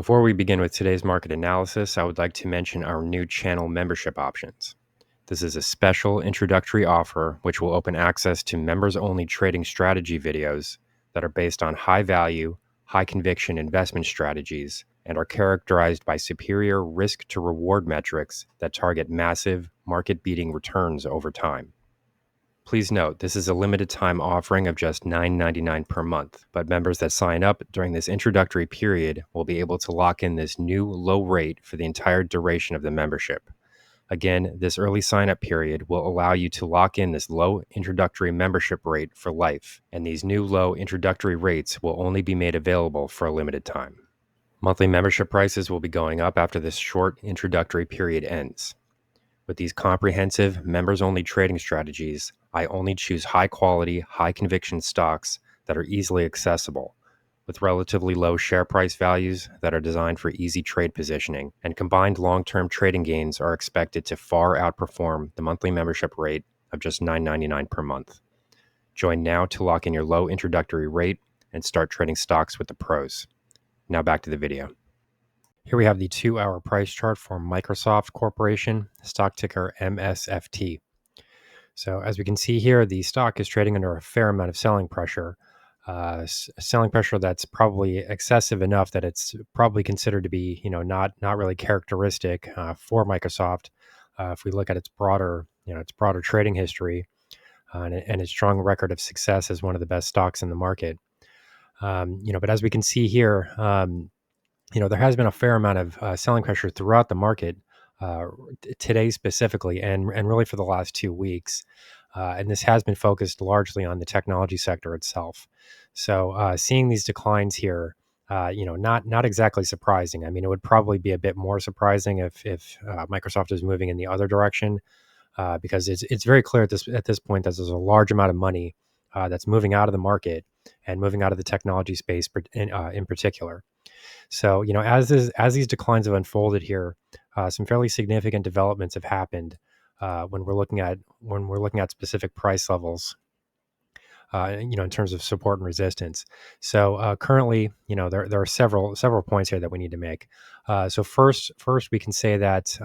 Before we begin with today's market analysis, I would like to mention our new channel membership options. This is a special introductory offer which will open access to members-only trading strategy videos that are based on high-value, high-conviction investment strategies and are characterized by superior risk-to-reward metrics that target massive, market-beating returns over time. Please note, this is a limited time offering of just $9.99 per month, but members that sign up during this introductory period will be able to lock in this new low rate for the entire duration of the membership. Again, this early sign-up period will allow you to lock in this low introductory membership rate for life, and these new low introductory rates will only be made available for a limited time. Monthly membership prices will be going up after this short introductory period ends. With these comprehensive, members-only trading strategies, I only choose high-quality, high-conviction stocks that are easily accessible, with relatively low share price values that are designed for easy trade positioning, and combined long-term trading gains are expected to far outperform the monthly membership rate of just $9.99 per month. Join now to lock in your low introductory rate and start trading stocks with the pros. Now back to the video. Here we have the 2-hour price chart for Microsoft Corporation, stock ticker MSFT. So as we can see here, the stock is trading under a fair amount of selling pressure, selling pressure that's probably excessive enough that it's probably considered to be, not really characteristic for Microsoft. If we look at its broader trading history and its strong record of success as one of the best stocks in the market. But as we can see here, there has been a fair amount of selling pressure throughout the market today specifically, and really for the last 2 weeks. And this has been focused largely on the technology sector itself. So seeing these declines here, not exactly surprising. I mean, it would probably be a bit more surprising if Microsoft is moving in the other direction, because it's very clear at this point that there's a large amount of money that's moving out of the market and moving out of the technology space in particular. So, as these declines have unfolded here, some fairly significant developments have happened when we're looking at specific price levels, in terms of support and resistance. So currently, there are several points here that we need to make. So first, we can say that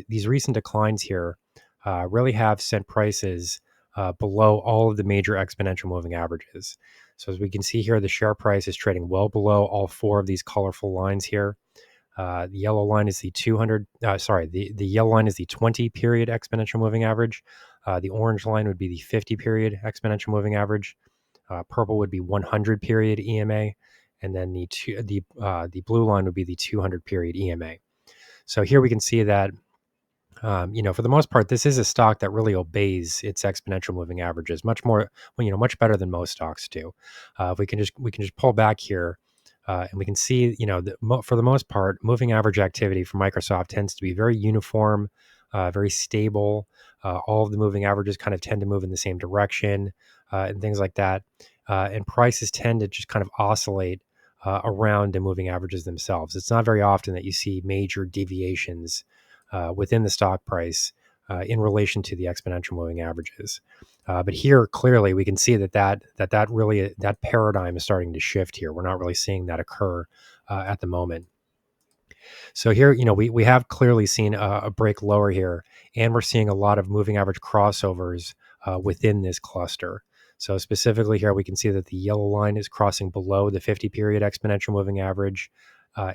these recent declines here really have sent prices below all of the major exponential moving averages. So as we can see here, the share price is trading well below all 4 of these colorful lines here. The yellow line is the 200. The yellow line is the 20-period exponential moving average. The orange line would be the 50-period exponential moving average. Purple would be 100-period EMA, and then the blue line would be the 200-period EMA. So here we can see that. For the most part, this is a stock that really obeys its exponential moving averages much better than most stocks do. We can just pull back here, and we can see, for the most part, moving average activity for Microsoft tends to be very uniform, very stable. All of the moving averages kind of tend to move in the same direction, and things like that. And prices tend to just kind of oscillate around the moving averages themselves. It's not very often that you see major deviations within the stock price in relation to the exponential moving averages. But here, clearly, we can see that paradigm is starting to shift here. We're not really seeing that occur at the moment. So here, we have clearly seen a break lower here, and we're seeing a lot of moving average crossovers within this cluster. So specifically here, we can see that the yellow line is crossing below the 50-period exponential moving average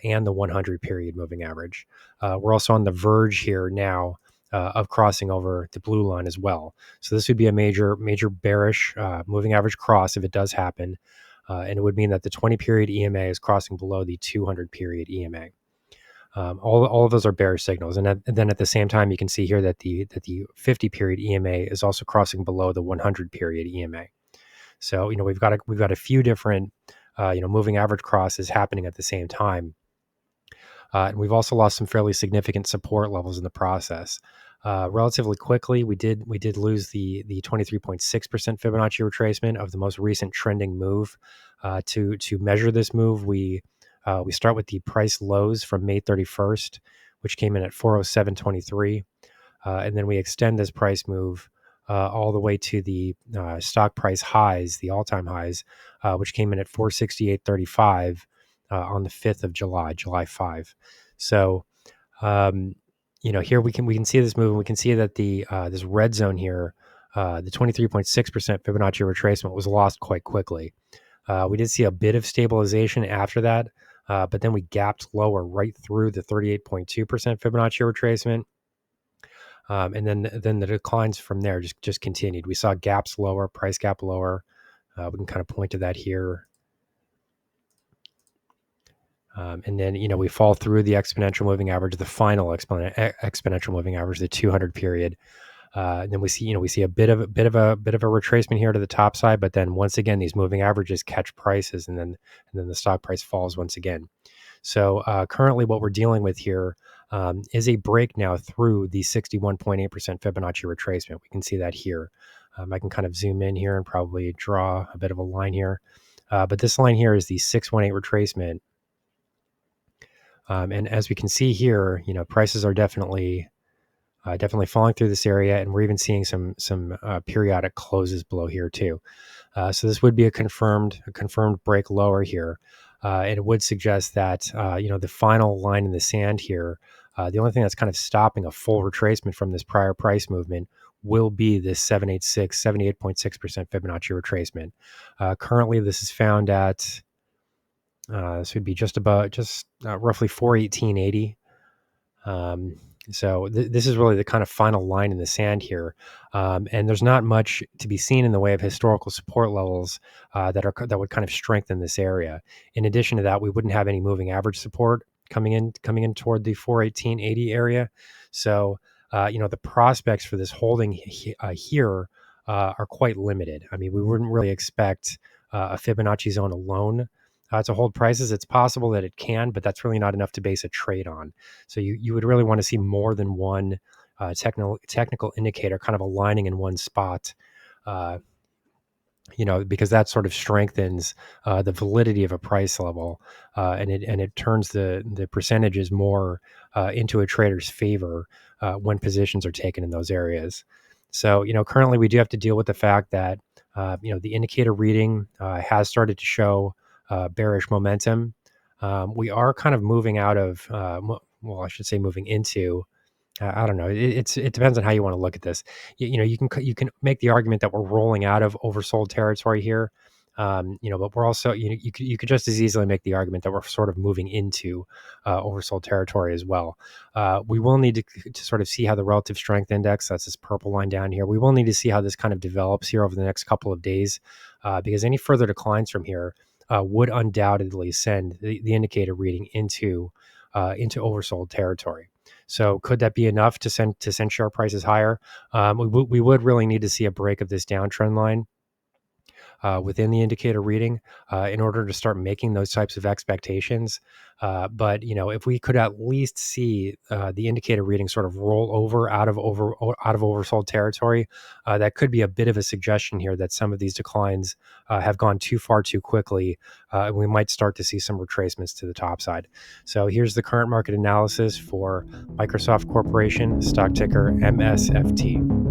and the 100-period moving average. We're also on the verge here now of crossing over the blue line as well. So this would be a major bearish moving average cross if it does happen. And it would mean that the 20-period EMA is crossing below the 200-period EMA. All of those are bearish signals. And then at the same time, you can see here that the 50-period EMA is also crossing below the 100-period EMA. So, we've got a few different moving average crosses happening at the same time. And we've also lost some fairly significant support levels in the process. Relatively quickly, we did lose the 23.6% Fibonacci retracement of the most recent trending move. To measure this move, we start with the price lows from May 31st, which came in at 407.23, and then we extend this price move all the way to the stock price highs, the all-time highs, which came in at 468.35. on the 5th of July 5. So, here we can see this move, and we can see that the this red zone here, the 23.6% Fibonacci retracement was lost quite quickly. We did see a bit of stabilization after that, but then we gapped lower right through the 38.2% Fibonacci retracement. And then the declines from there just continued. We saw gaps lower, price gap lower. We can kind of point to that here. And then, we fall through the exponential moving average, the final exponential moving average, the 200 period. And then we see a bit of a retracement here to the top side, but then once again, these moving averages catch prices, and then the stock price falls once again. So currently, what we're dealing with here is a break now through the 61.8% Fibonacci retracement. We can see that here. I can kind of zoom in here and probably draw a bit of a line here, but this line here is the 618 retracement. And as we can see here, prices are definitely falling through this area, and we're even seeing some periodic closes below here too. So this would be a confirmed break lower here, and it would suggest that the final line in the sand here, the only thing that's kind of stopping a full retracement from this prior price movement will be this 78.6% Fibonacci retracement. Currently, this is found at this would be just roughly 418.80. So this is really the kind of final line in the sand here, and there's not much to be seen in the way of historical support levels that would kind of strengthen this area. In addition to that, we wouldn't have any moving average support coming in toward the 418.80 area. So the prospects for this holding here are quite limited. I mean, we wouldn't really expect a Fibonacci zone alone to hold prices. It's possible that it can, but that's really not enough to base a trade on. So you would really want to see more than one technical indicator kind of aligning in one spot, because that sort of strengthens the validity of a price level, and it turns the percentages more into a trader's favor when positions are taken in those areas. So currently we do have to deal with the fact that the indicator reading has started to show bearish momentum. We are kind of moving out of, I should say moving into, I don't know. It depends on how you want to look at this. You can make the argument that we're rolling out of oversold territory here. But we're also, you could just as easily make the argument that we're sort of moving into oversold territory as well. We will need to sort of see how the relative strength index, that's this purple line down here, we will need to see how this kind of develops here over the next couple of days, because any further declines from here would undoubtedly send the indicator reading into oversold territory. So could that be enough to send share prices higher? We would really need to see a break of this downtrend line within the indicator reading in order to start making those types of expectations. But if we could at least see the indicator reading sort of roll over out of oversold territory, that could be a bit of a suggestion here that some of these declines have gone too far too quickly, and we might start to see some retracements to the top side. So here's the current market analysis for Microsoft Corporation, stock ticker MSFT.